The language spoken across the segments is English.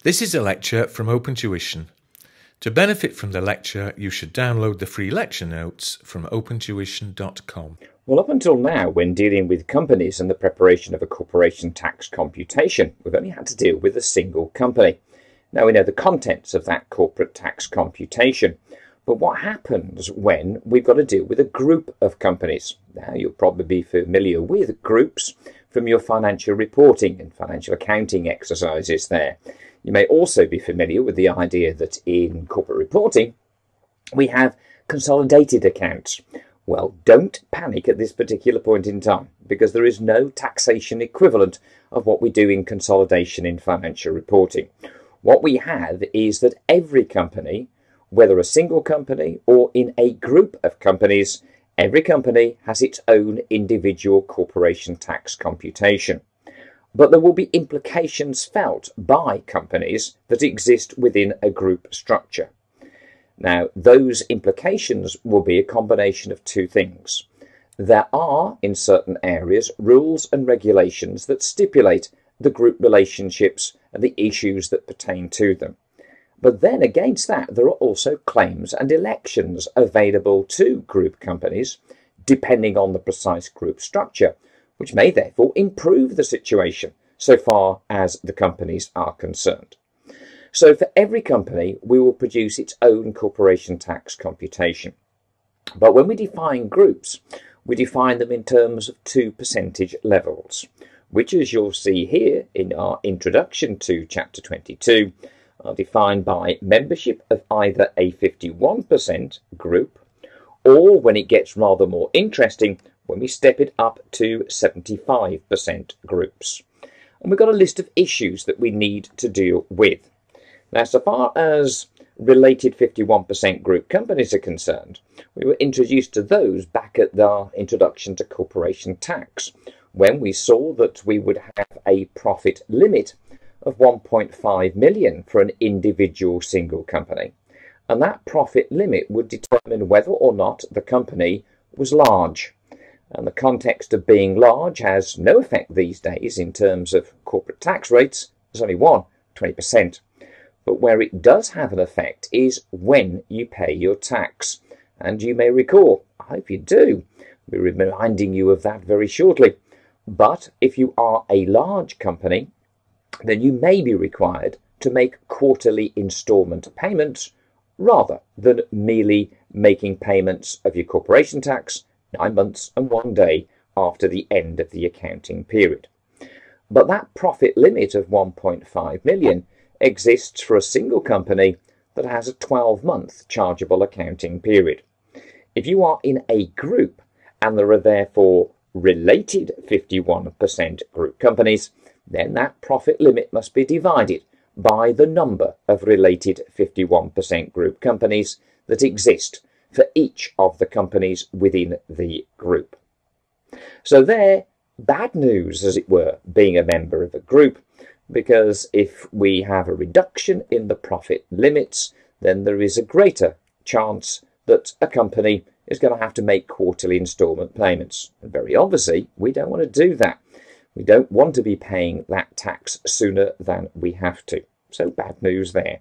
This is a lecture from OpenTuition. To benefit from the lecture, you should download the free lecture notes from opentuition.com. Well, up until now, when dealing with companies and the preparation of a corporation tax computation, we've only had to deal with a single company. Now we know the contents of that corporate tax computation, but what happens when we've got to deal with a group of companies? Now you'll probably be familiar with groups from your financial reporting and financial accounting exercises there. You may also be familiar with the idea that in corporate reporting, we have consolidated accounts. Well, don't panic at this particular point in time, because there is no taxation equivalent of what we do in consolidation in financial reporting. What we have is that every company, whether a single company or in a group of companies, every company has its own individual corporation tax computation. But there will be implications felt by companies that exist within a group structure. Now, those implications will be a combination of two things. There are, in certain areas, rules and regulations that stipulate the group relationships and the issues that pertain to them. But then against that, there are also claims and elections available to group companies, depending on the precise group structure, which may therefore improve the situation so far as the companies are concerned. So for every company, we will produce its own corporation tax computation. But when we define groups, we define them in terms of two percentage levels, which, as you'll see here in our introduction to Chapter 22, are defined by membership of either a 51% group, or when it gets rather more interesting, when we step it up to 75% groups. And we've got a list of issues that we need to deal with. Now, so far as related 51% group companies are concerned, we were introduced to those back at our introduction to corporation tax, when we saw that we would have a profit limit of 1.5 million for an individual single company. And that profit limit would determine whether or not the company was large. And the context of being large has no effect these days in terms of corporate tax rates. There's only one, 20%. But where it does have an effect is when you pay your tax. And you may recall, I hope you do, we're reminding you of that very shortly. But if you are a large company, then you may be required to make quarterly instalment payments rather than merely making payments of your corporation tax 9 months and 1 day after the end of the accounting period. But that profit limit of 1.5 million exists for a single company that has a 12-month chargeable accounting period. If you are in a group and there are therefore related 51% group companies, then that profit limit must be divided by the number of related 51% group companies that exist for each of the companies within the group. So there, bad news, as it were, being a member of a group, because if we have a reduction in the profit limits, then there is a greater chance that a company is going to have to make quarterly instalment payments. And very obviously, we don't want to do that. We don't want to be paying that tax sooner than we have to. So bad news there.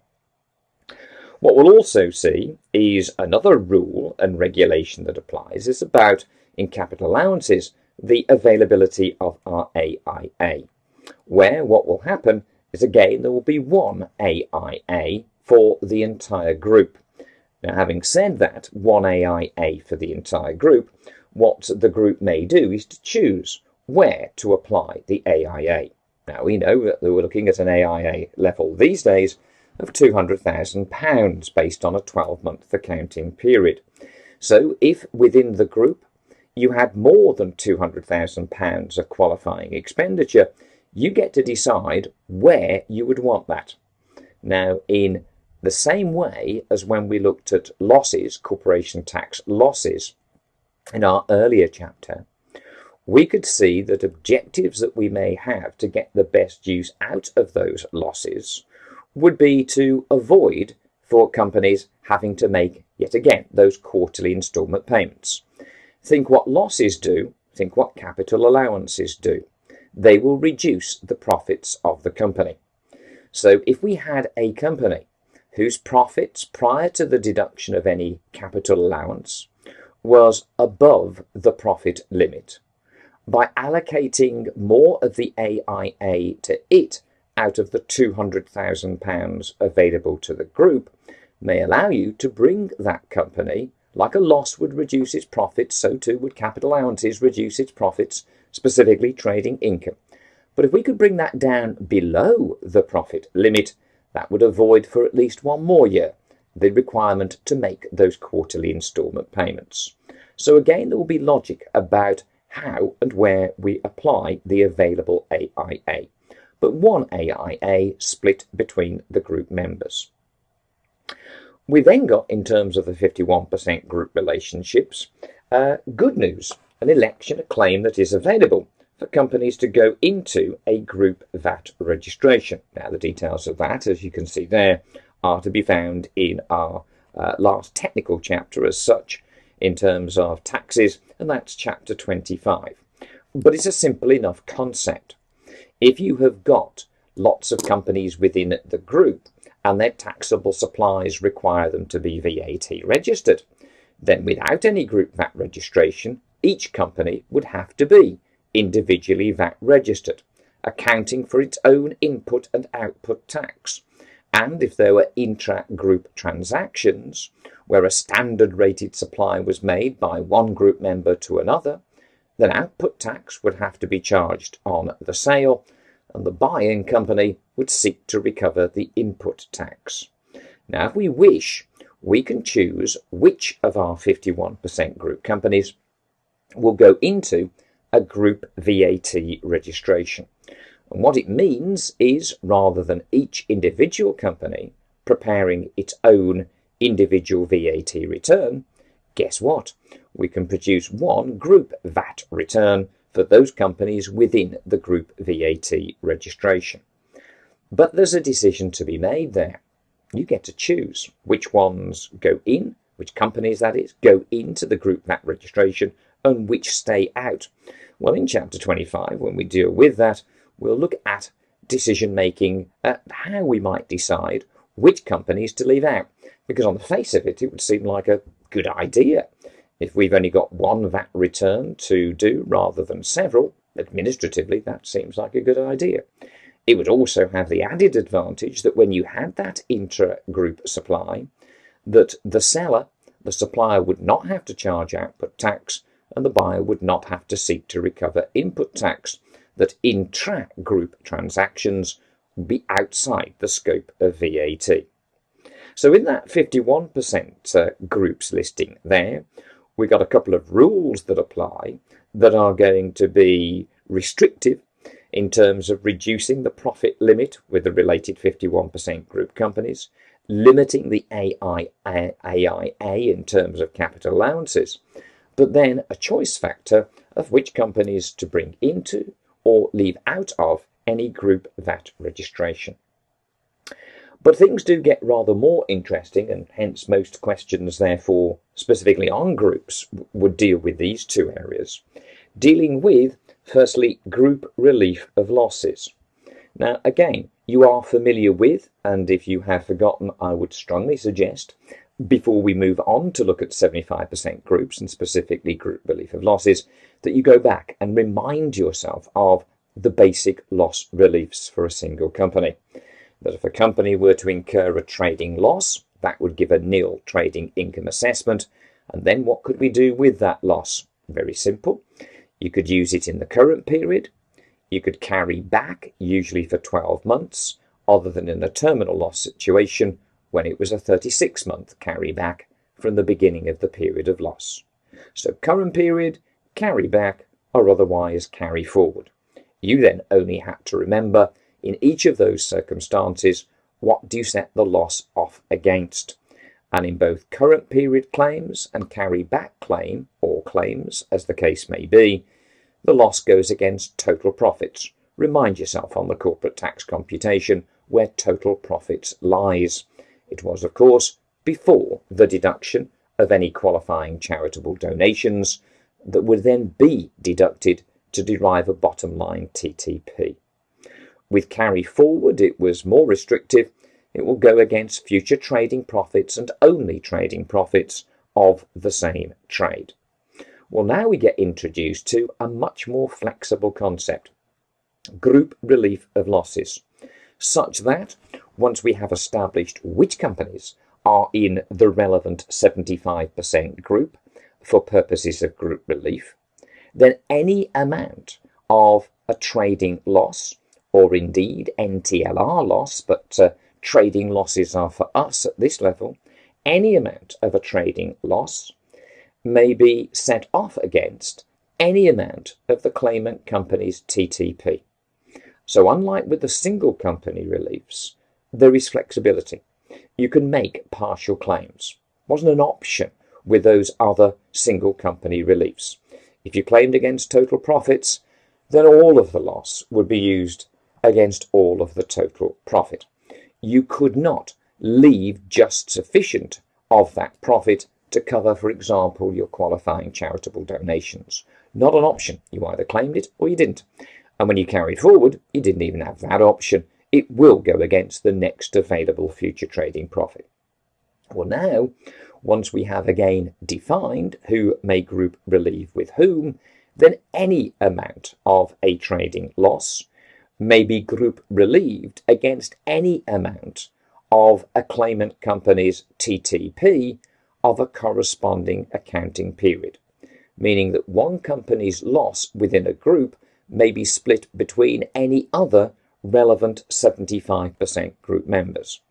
What we'll also see is another rule and regulation that applies is about, in capital allowances, the availability of our AIA, where what will happen is, again, there will be one AIA for the entire group. Now, having said that, one AIA for the entire group, what the group may do is to choose where to apply the AIA. Now, we know that we're looking at an AIA level these days of £200,000 based on a 12-month accounting period. So if within the group you had more than £200,000 of qualifying expenditure, you get to decide where you would want that. Now, in the same way as when we looked at losses, corporation tax losses, in our earlier chapter, we could see that objectives that we may have to get the best use out of those losses would be to avoid for companies having to make, yet again, those quarterly instalment payments. Think what losses do, think what capital allowances do. They will reduce the profits of the company. So if we had a company whose profits prior to the deduction of any capital allowance was above the profit limit, by allocating more of the AIA to it out of the £200,000 available to the group, may allow you to bring that company, like a loss would reduce its profits, so too would capital allowances reduce its profits, specifically trading income. But if we could bring that down below the profit limit, that would avoid for at least one more year the requirement to make those quarterly instalment payments. So again, there will be logic about how and where we apply the available AIA, but one AIA split between the group members. We then got, in terms of the 51% group relationships, good news, an election, a claim that is available for companies to go into a group VAT registration. Now, the details of that, as you can see there, are to be found in our last technical chapter as such, in terms of taxes, and that's chapter 25. But it's a simple enough concept. If you have got lots of companies within the group and their taxable supplies require them to be VAT registered, then without any group VAT registration, each company would have to be individually VAT registered, accounting for its own input and output tax. And if there were intra-group transactions, where a standard rated supply was made by one group member to another, then output tax would have to be charged on the sale, and the buying company would seek to recover the input tax. Now, if we wish, we can choose which of our 51% group companies will go into a group VAT registration. And what it means is, rather than each individual company preparing its own individual VAT return, guess what? We can produce one group VAT return for those companies within the group VAT registration. But there's a decision to be made there. You get to choose which ones go in, which companies that is, go into the group VAT registration and which stay out. Well, in chapter 25, when we deal with that, we'll look at decision making, at how we might decide which companies to leave out. Because on the face of it, it would seem like a good idea. If we've only got one VAT return to do rather than several, administratively, that seems like a good idea. It would also have the added advantage that when you had that intra-group supply, that the seller, the supplier, would not have to charge output tax and the buyer would not have to seek to recover input tax, that intra-group transactions would be outside the scope of VAT. So in that 51% groups listing there, we got a couple of rules that apply that are going to be restrictive in terms of reducing the profit limit with the related 51% group companies, limiting the AIA in terms of capital allowances, but then a choice factor of which companies to bring into or leave out of any group VAT registration. But things do get rather more interesting, and hence most questions, therefore, specifically on groups, would deal with these two areas. Dealing with, firstly, group relief of losses. Now, again, you are familiar with, and if you have forgotten, I would strongly suggest, before we move on to look at 75% groups, and specifically group relief of losses, that you go back and remind yourself of the basic loss reliefs for a single company. That if a company were to incur a trading loss, that would give a nil trading income assessment. And then what could we do with that loss? Very simple. You could use it in the current period. You could carry back, usually for 12 months, other than in a terminal loss situation when it was a 36-month carry back from the beginning of the period of loss. So current period, carry back, or otherwise carry forward. You then only have to remember, in each of those circumstances, what do you set the loss off against? And in both current period claims and carry back claim, or claims, as the case may be, the loss goes against total profits. Remind yourself on the corporate tax computation where total profits lies. It was, of course, before the deduction of any qualifying charitable donations that would then be deducted to derive a bottom line TTP. With carry forward, it was more restrictive. It will go against future trading profits and only trading profits of the same trade. Well, now we get introduced to a much more flexible concept, group relief of losses, such that once we have established which companies are in the relevant 75% group for purposes of group relief, then any amount of a trading loss, or indeed NTLR loss, but trading losses are for us at this level, any amount of a trading loss may be set off against any amount of the claimant company's TTP. So unlike with the single company reliefs, there is flexibility. You can make partial claims. Wasn't an option with those other single company reliefs. If you claimed against total profits, then all of the loss would be used against all of the total profit. You could not leave just sufficient of that profit to cover, for example, your qualifying charitable donations. Not an option. You either claimed it or you didn't. And when you carried forward, you didn't even have that option. It will go against the next available future trading profit. Well, now, once we have again defined who may group relieve with whom, then any amount of a trading loss may be group relieved against any amount of a claimant company's TTP of a corresponding accounting period, meaning that one company's loss within a group may be split between any other relevant 75% group members.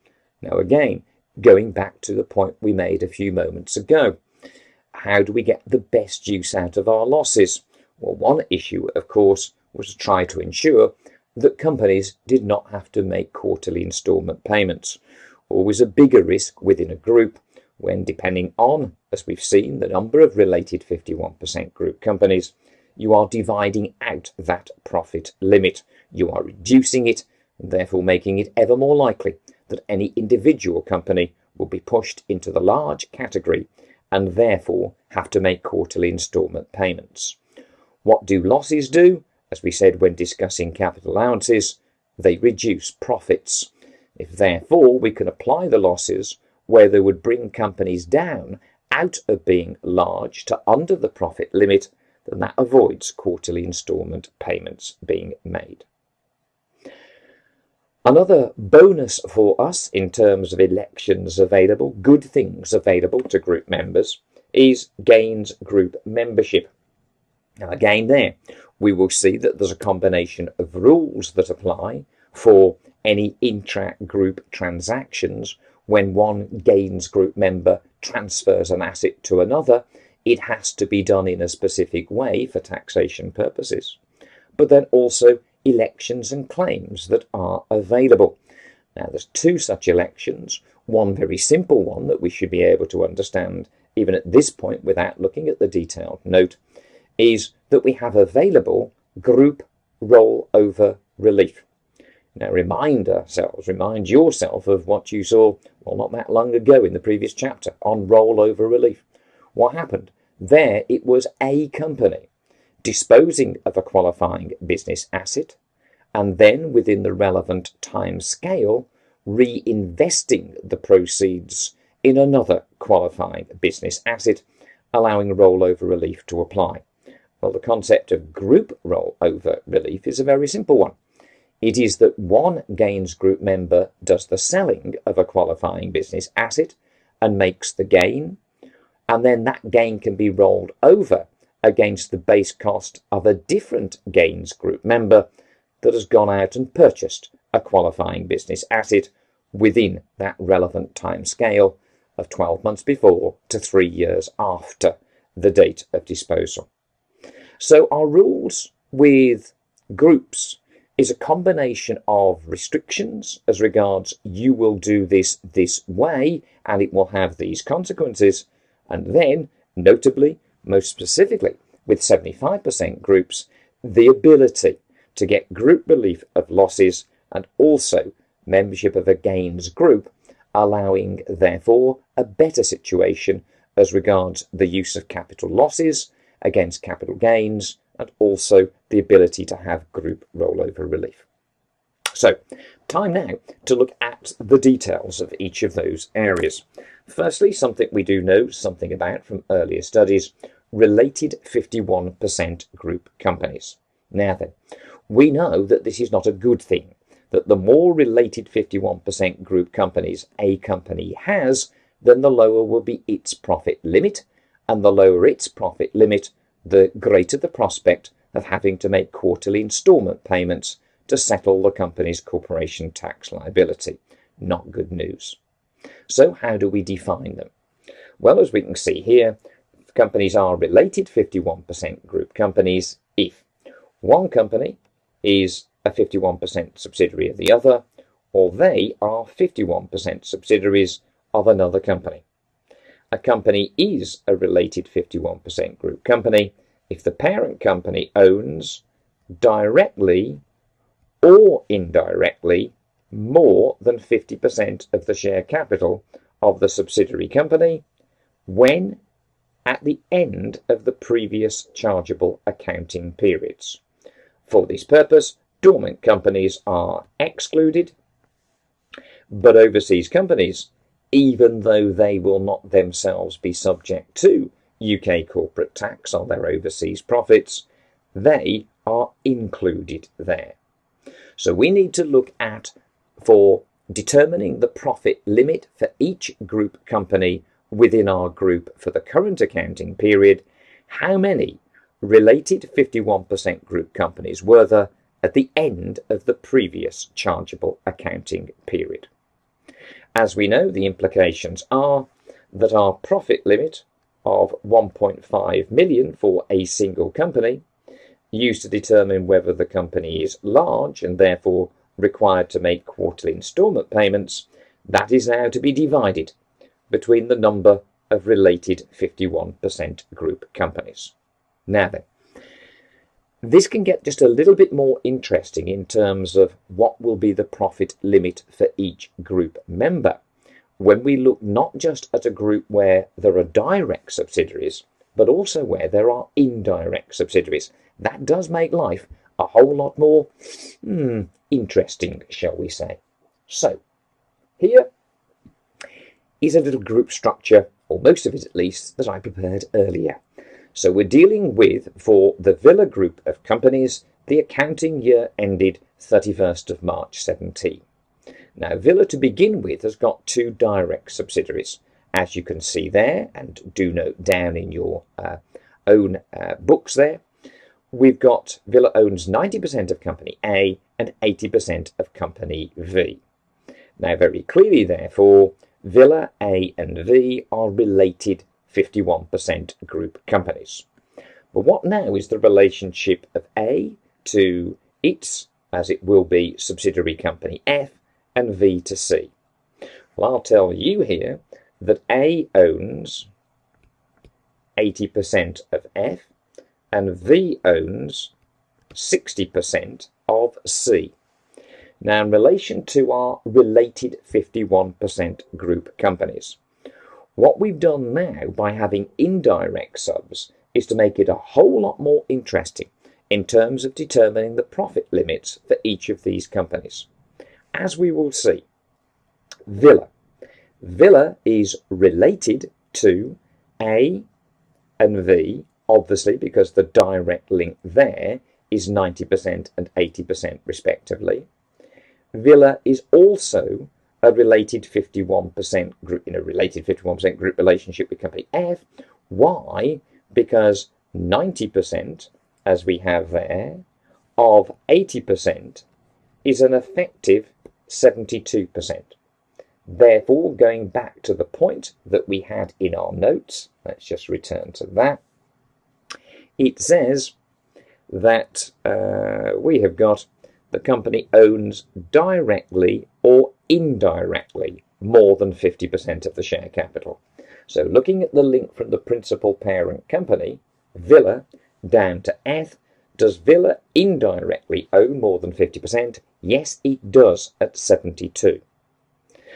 Now again, going back to the point we made a few moments ago, how do we get the best use out of our losses? Well, one issue, of course, was to try to ensure that companies did not have to make quarterly instalment payments. Always a bigger risk within a group when, depending on, as we've seen, the number of related 51% group companies, you are dividing out that profit limit. You are reducing it, and therefore making it ever more likely that any individual company will be pushed into the large category and therefore have to make quarterly instalment payments. What do losses do? As we said when discussing capital allowances, they reduce profits. If therefore we can apply the losses where they would bring companies down out of being large to under the profit limit, then that avoids quarterly instalment payments being made. Another bonus for us in terms of elections available, good things available to group members, is gains group membership. Now again there, we will see that there's a combination of rules that apply for any intra-group transactions. When one gains group member transfers an asset to another, it has to be done in a specific way for taxation purposes. But then also elections and claims that are available. Now there's two such elections. One very simple one that we should be able to understand even at this point without looking at the detailed note is that we have available group rollover relief. Now remind yourself of what you saw, well, not that long ago in the previous chapter on rollover relief. What happened? There it was a company disposing of a qualifying business asset and then within the relevant time scale reinvesting the proceeds in another qualifying business asset, allowing rollover relief to apply. Well, the concept of group rollover relief is a very simple one. It is that one gains group member does the selling of a qualifying business asset and makes the gain, and then that gain can be rolled over against the base cost of a different gains group member that has gone out and purchased a qualifying business asset within that relevant time scale of 12 months before to 3 years after the date of disposal. So our rules with groups is a combination of restrictions as regards you will do this way and it will have these consequences, and then notably, most specifically with 75% groups, the ability to get group relief of losses and also membership of a gains group, allowing therefore a better situation as regards the use of capital losses against capital gains and also the ability to have group rollover relief. So, time now to look at the details of each of those areas. Firstly, something we do know something about from earlier studies, related 51% group companies. Now then, we know that this is not a good thing, that the more related 51% group companies a company has, then the lower will be its profit limit, and the lower its profit limit, the greater the prospect of having to make quarterly instalment payments to settle the company's corporation tax liability. Not good news. So how do we define them? Well, as we can see here, companies are related 51% group companies if one company is a 51% subsidiary of the other, or they are 51% subsidiaries of another company. A company is a related 51% group company if the parent company owns directly or indirectly more than 50% of the share capital of the subsidiary company when at the end of the previous chargeable accounting periods. For this purpose, dormant companies are excluded, but overseas companies, even though they will not themselves be subject to UK corporate tax on their overseas profits, they are included there. So we need to look at, for determining the profit limit for each group company within our group for the current accounting period, how many related 51% group companies were there at the end of the previous chargeable accounting period. As we know, the implications are that our profit limit of 1.5 million for a single company, used to determine whether the company is large and therefore required to make quarterly instalment payments, that is now to be divided between the number of related 51% group companies. Now then, this can get just a little bit more interesting in terms of what will be the profit limit for each group member when we look not just at a group where there are direct subsidiaries, but also where there are indirect subsidiaries. That does make life a whole lot more interesting, shall we say. So, here is a little group structure, or most of it at least, that I prepared earlier. So we're dealing with, for the Villa group of companies, the accounting year ended 31st of March 17. Now, Villa to begin with has got two direct subsidiaries, as you can see there, and do note down in your own books there. We've got Villa owns 90% of company A and 80% of company V. Now, very clearly, therefore, Villa A and V are related 51% group companies. But what now is the relationship of A to its, as it will be, subsidiary company F, and V to C? Well, I'll tell you here that A owns 80% of F and V owns 60% of C. Now, in relation to our related 51% group companies, what we've done now by having indirect subs is to make it a whole lot more interesting in terms of determining the profit limits for each of these companies. As we will see, Villa is related to A and V, obviously, because the direct link there is 90% and 80% respectively. Villa is also a related 51% group, in a related 51% group relationship with company F. Why? Because 90%, as we have there, of 80% is an effective 72%. Therefore, going back to the point that we had in our notes, let's just return to that. It says that we have got the company owns directly or indirectly more than 50% of the share capital. So looking at the link from the principal parent company, Villa, down to F, does Villa indirectly own more than 50%? Yes, it does at 72.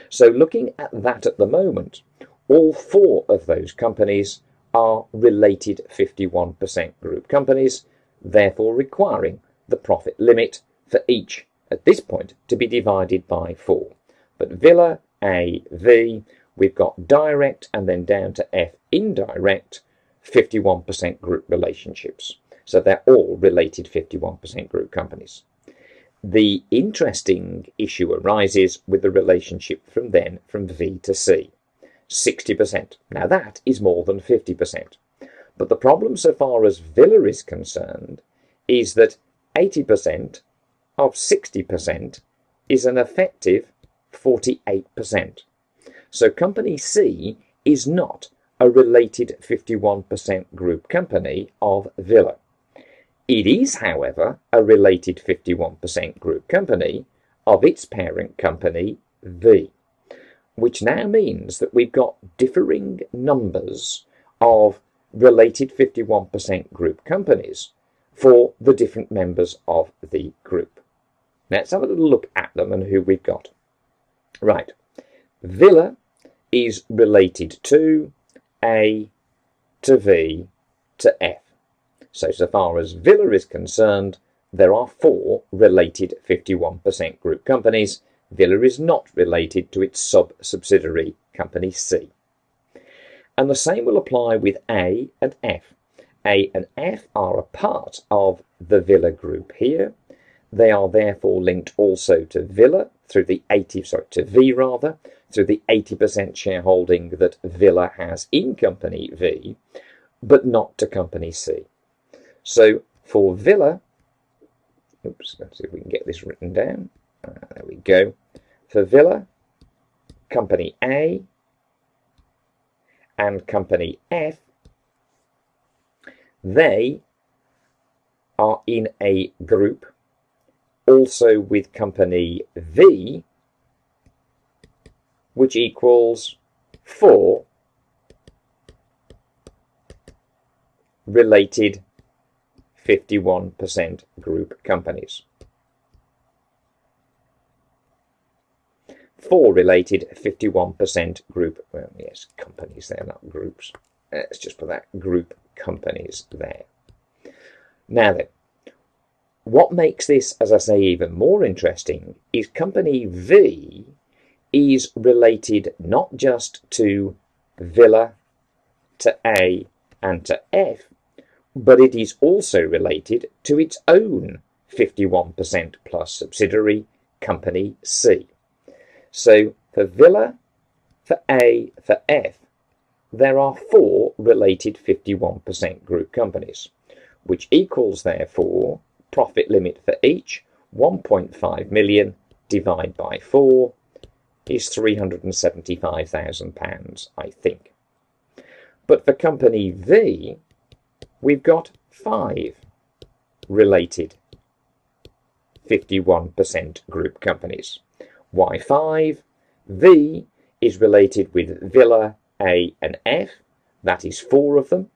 So looking at that at the moment, all four of those companies are related 51% group companies, therefore requiring the profit limit for each at this point to be divided by 4. But Villa, A, V, we've got direct and then down to F, indirect, 51% group relationships. So they're all related 51% group companies. The interesting issue arises with the relationship from V to C, 60%. Now that is more than 50%. But the problem so far as Villa is concerned is that 80% of 60% is an effective 48%. So company C is not a related 51% group company of Villa. It is, however, a related 51% group company of its parent company V, which now means that we've got differing numbers of related 51% group companies for the different members of the group. Let's have a little look at them and who we've got. Right, Villa is related to A, to V, to F. So far as Villa is concerned, there are 4 related 51% group companies. Villa is not related to its sub-subsidiary company C. And the same will apply with A and F. A and F are a part of the Villa group here. They are therefore linked also to Villa through the to V rather, through the 80% shareholding that Villa has in company V, but not to company C. So for Villa, oops, let's see if we can get this written down. There we go. For Villa, company A and company F, they are in a group also with company V, which equals 4 related 51% group companies. 4 related 51% group, well, yes, companies there, not groups. Let's just put that, group companies there. Now then, what makes this, as I say, even more interesting is company V is related not just to Villa, to A and to F, but it is also related to its own 51% plus subsidiary, company C. So for Villa, for A, for F, there are 4 related 51% group companies, which equals therefore profit limit for each 1.5 million divided by 4 is £375,000, I think. But for company V, we've got 5 related 51% group companies. Why 5? V is related with Villa, A and F, that is 4 of them,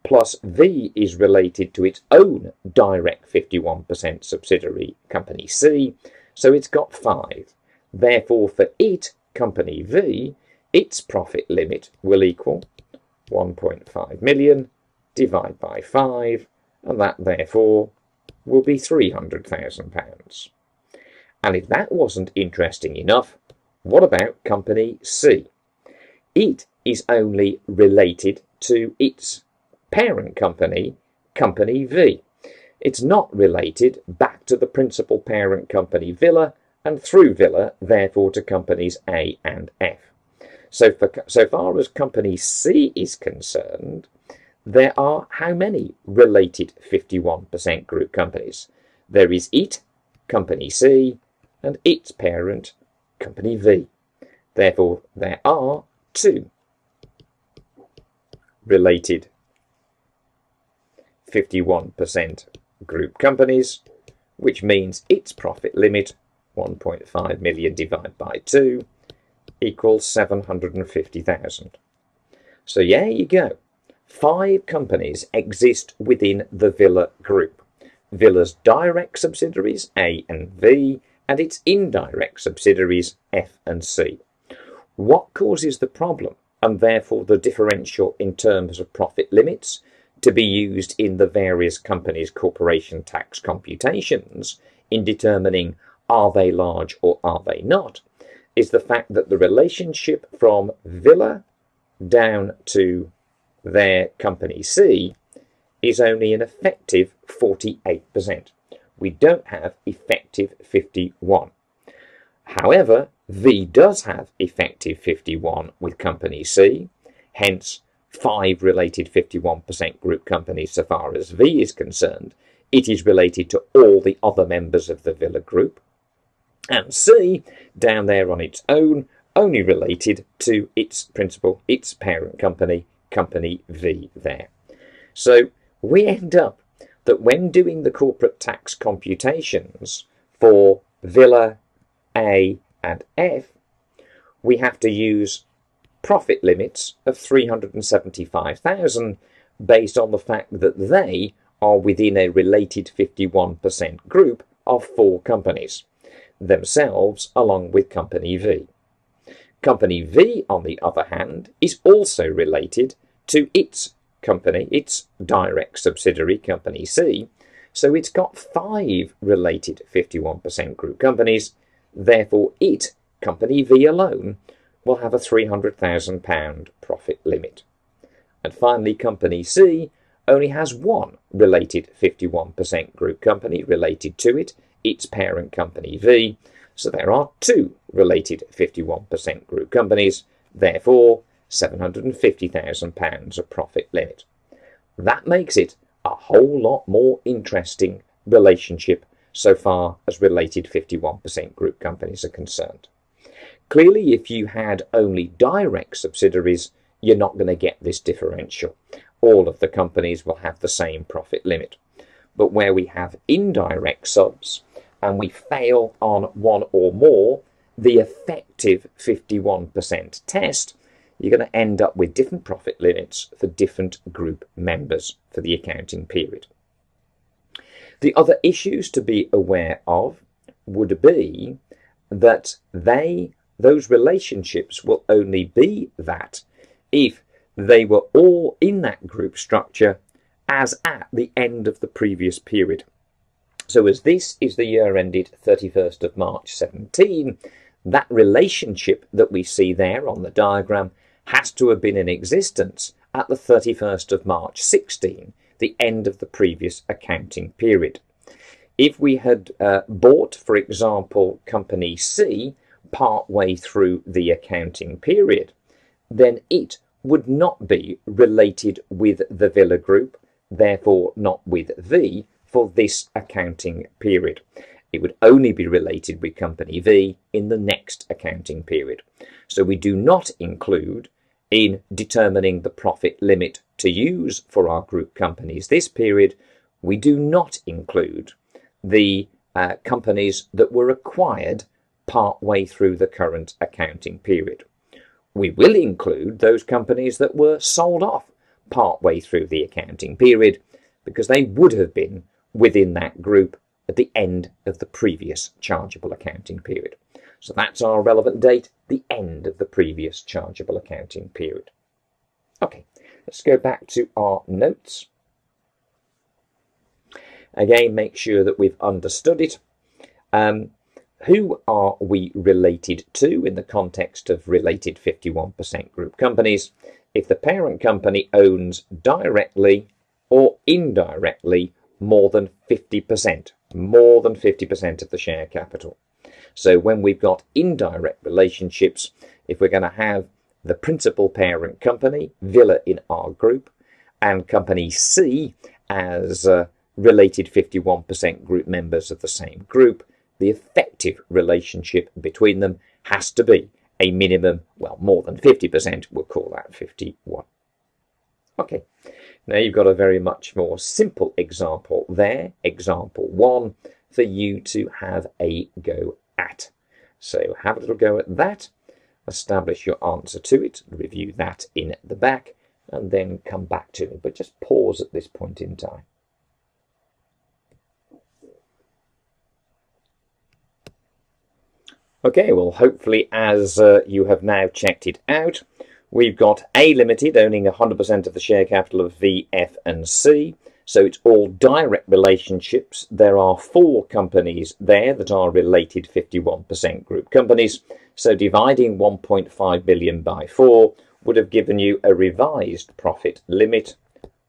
plus V is related to its own direct 51% subsidiary, company C, so it's got 5. Therefore, for it, company V, its profit limit will equal 1.5 million divided by 5, and that therefore will be £300,000. And if that wasn't interesting enough, what about company C? It is only related to its parent company, company V. It's not related back to the principal parent company Villa, and through Villa, therefore, to companies A and F. So far as company C is concerned, there are how many related 51% group companies? There is it, company C, and its parent, company V. Therefore, there are 2 related 51% group companies, which means its profit limit, 1.5 million divided by 2, equals 750,000. So there you go. 5 companies exist within the Villa group. Villa's direct subsidiaries, A and V, and its indirect subsidiaries, F and C. What causes the problem, and therefore the differential in terms of profit limits, to be used in the various companies' corporation tax computations in determining are they large or are they not, is the fact that the relationship from Villa down to their company C is only an effective 48%. We don't have effective 51. However, V does have effective 51 with company C, hence 5 related 51% group companies so far as V is concerned. It is related to all the other members of the Villa group. And C, down there on its own, only related to its principal, its parent company, company V there. So we end up that when doing the corporate tax computations for Villa, A and F, we have to use profit limits of 375,000 based on the fact that they are within a related 51% group of 4 companies, themselves along with company V. Company V, on the other hand, is also related to its company, its direct subsidiary, company C, so it's got 5 related 51% group companies. Therefore, it, company V alone, will have a £300,000 profit limit. And finally, company C only has 1 related 51% group company related to it, its parent company V, so there are 2 related 51% group companies, therefore £750,000 of profit limit. That makes it a whole lot more interesting relationship so far as related 51% group companies are concerned. Clearly, if you had only direct subsidiaries, you're not going to get this differential. All of the companies will have the same profit limit. But where we have indirect subs and we fail on 1 or more, the effective 51% test, you're going to end up with different profit limits for different group members for the accounting period. The other issues to be aware of would be that those relationships will only be that if they were all in that group structure as at the end of the previous period. So as this is the year ended 31st of March 17, that relationship that we see there on the diagram has to have been in existence at the 31st of March 16, the end of the previous accounting period. If we had bought, for example, company C part way through the accounting period, then it would not be related with the Villa Group, therefore not with V, for this accounting period. It would only be related with company V in the next accounting period. So we do not include, in determining the profit limit to use for our group companies this period, we do not include the companies that were acquired part way through the current accounting period. We will include those companies that were sold off part way through the accounting period because they would have been within that group at the end of the previous chargeable accounting period. So that's our relevant date, the end of the previous chargeable accounting period. Okay, let's go back to our notes. Again, make sure that we've understood it. Who are we related to in the context of related 51% group companies? If the parent company owns directly or indirectly more than 50% of the share capital. So when we've got indirect relationships, if we're going to have the principal parent company, Villa in our group, and company C as related 51% group members of the same group, the effective relationship between them has to be a minimum, well, more than 50%, we'll call that 51. Okay, now you've got a very much more simple example there, example 1, for you to have a go at. So have a little go at that, establish your answer to it, review that in the back, and then come back to me. But just pause at this point in time. Okay, well, hopefully as you have now checked it out, we've got A Limited owning 100% of the share capital of V, F and C, So it's all direct relationships. There are 4 companies there that are related 51% group companies. So dividing 1.5 million by 4 would have given you a revised profit limit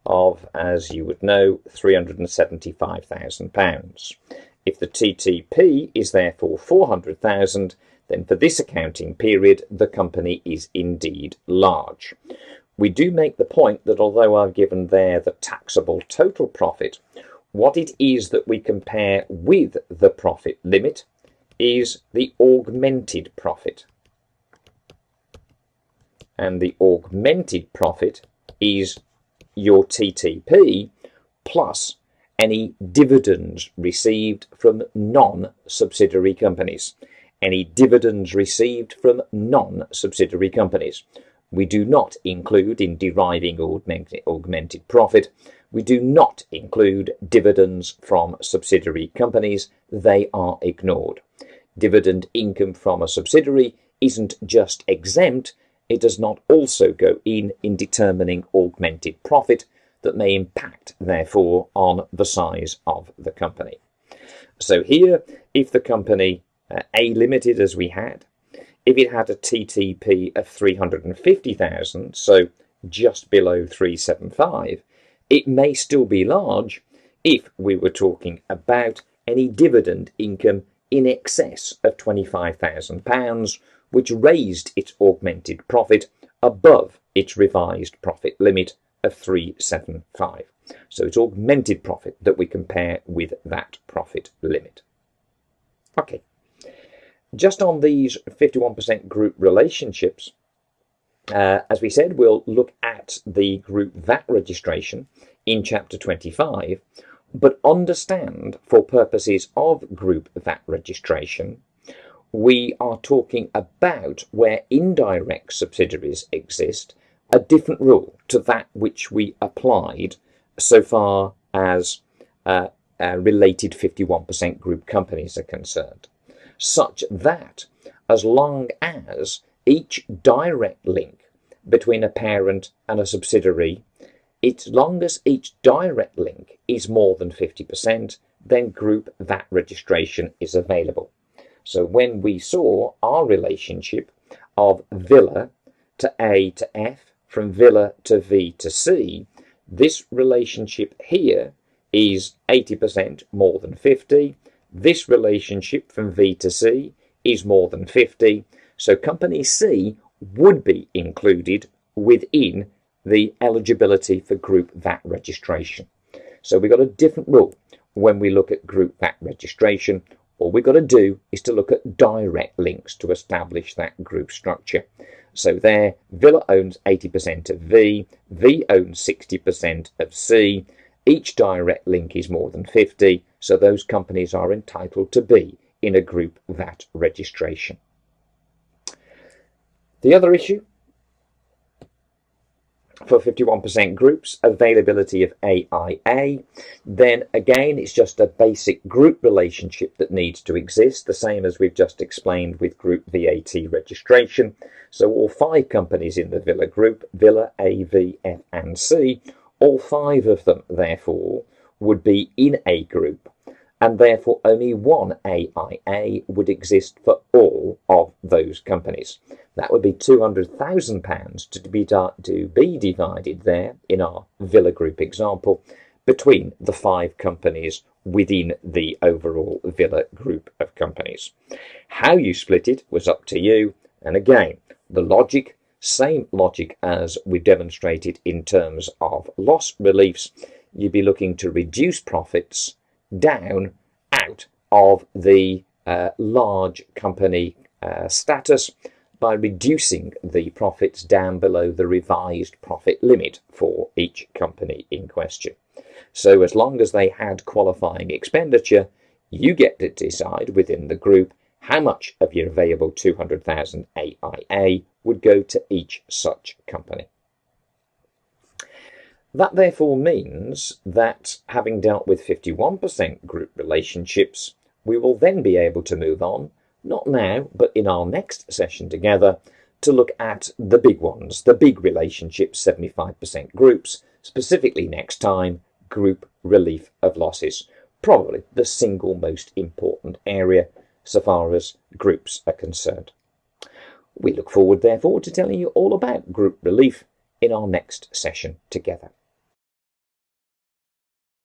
of, as you would know, £375,000. If the TTP is therefore 400,000, then for this accounting period, the company is indeed large. We do make the point that although I've given there the taxable total profit, what it is that we compare with the profit limit is the augmented profit. And the augmented profit is your TTP plus any dividends received from non-subsidiary companies. Any dividends received from non-subsidiary companies. We do not include, in deriving augmented profit, we do not include dividends from subsidiary companies. They are ignored. Dividend income from a subsidiary isn't just exempt, it does not also go in determining augmented profit that may impact, therefore, on the size of the company. So here, if the company A Limited, as we had, if it had a TTP of 350,000, so just below 375, it may still be large if we were talking about any dividend income in excess of £25,000, which raised its augmented profit above its revised profit limit of 375. So it's augmented profit that we compare with that profit limit. Okay. Just on these 51% group relationships, as we said, we'll look at the group VAT registration in Chapter 25, but understand, for purposes of group VAT registration, we are talking about where indirect subsidiaries exist, a different rule to that which we applied so far as related 51% group companies are concerned. Such that as long as each direct link between a parent and a subsidiary, as long as each direct link is more than 50%, then group VAT registration is available. So when we saw our relationship of Villa to A to F, from Villa to V to C, this relationship here is 80% more than 50. This relationship from V to C is more than 50, so company C would be included within the eligibility for group VAT registration. So we've got a different rule when we look at group VAT registration. All we've got to do is to look at direct links to establish that group structure. So there, Villa owns 80% of V, V owns 60% of C. Each direct link is more than 50, so those companies are entitled to be in a group VAT registration. The other issue for 51% groups, availability of AIA, then again it's just a basic group relationship that needs to exist, the same as we've just explained with group VAT registration. So all 5 companies in the Villa group, Villa, A, V, F and C, all 5 of them, therefore, would be in a group, and therefore only one AIA would exist for all of those companies. That would be £200,000 to be divided there, in our Villa Group example, between the 5 companies within the overall Villa Group of companies. How you split it was up to you, and again, the logic, same logic as we've demonstrated in terms of loss reliefs. You'd be looking to reduce profits down out of the large company status by reducing the profits down below the revised profit limit for each company in question. So as long as they had qualifying expenditure, you get to decide within the group how much of your available 200,000 AIA would go to each such company. That therefore means that, having dealt with 51% group relationships, we will then be able to move on, not now, but in our next session together, to look at the big ones, the big relationships, 75% groups, specifically next time, group relief of losses, probably the single most important area so far as groups are concerned. We look forward, therefore, to telling you all about group relief in our next session together.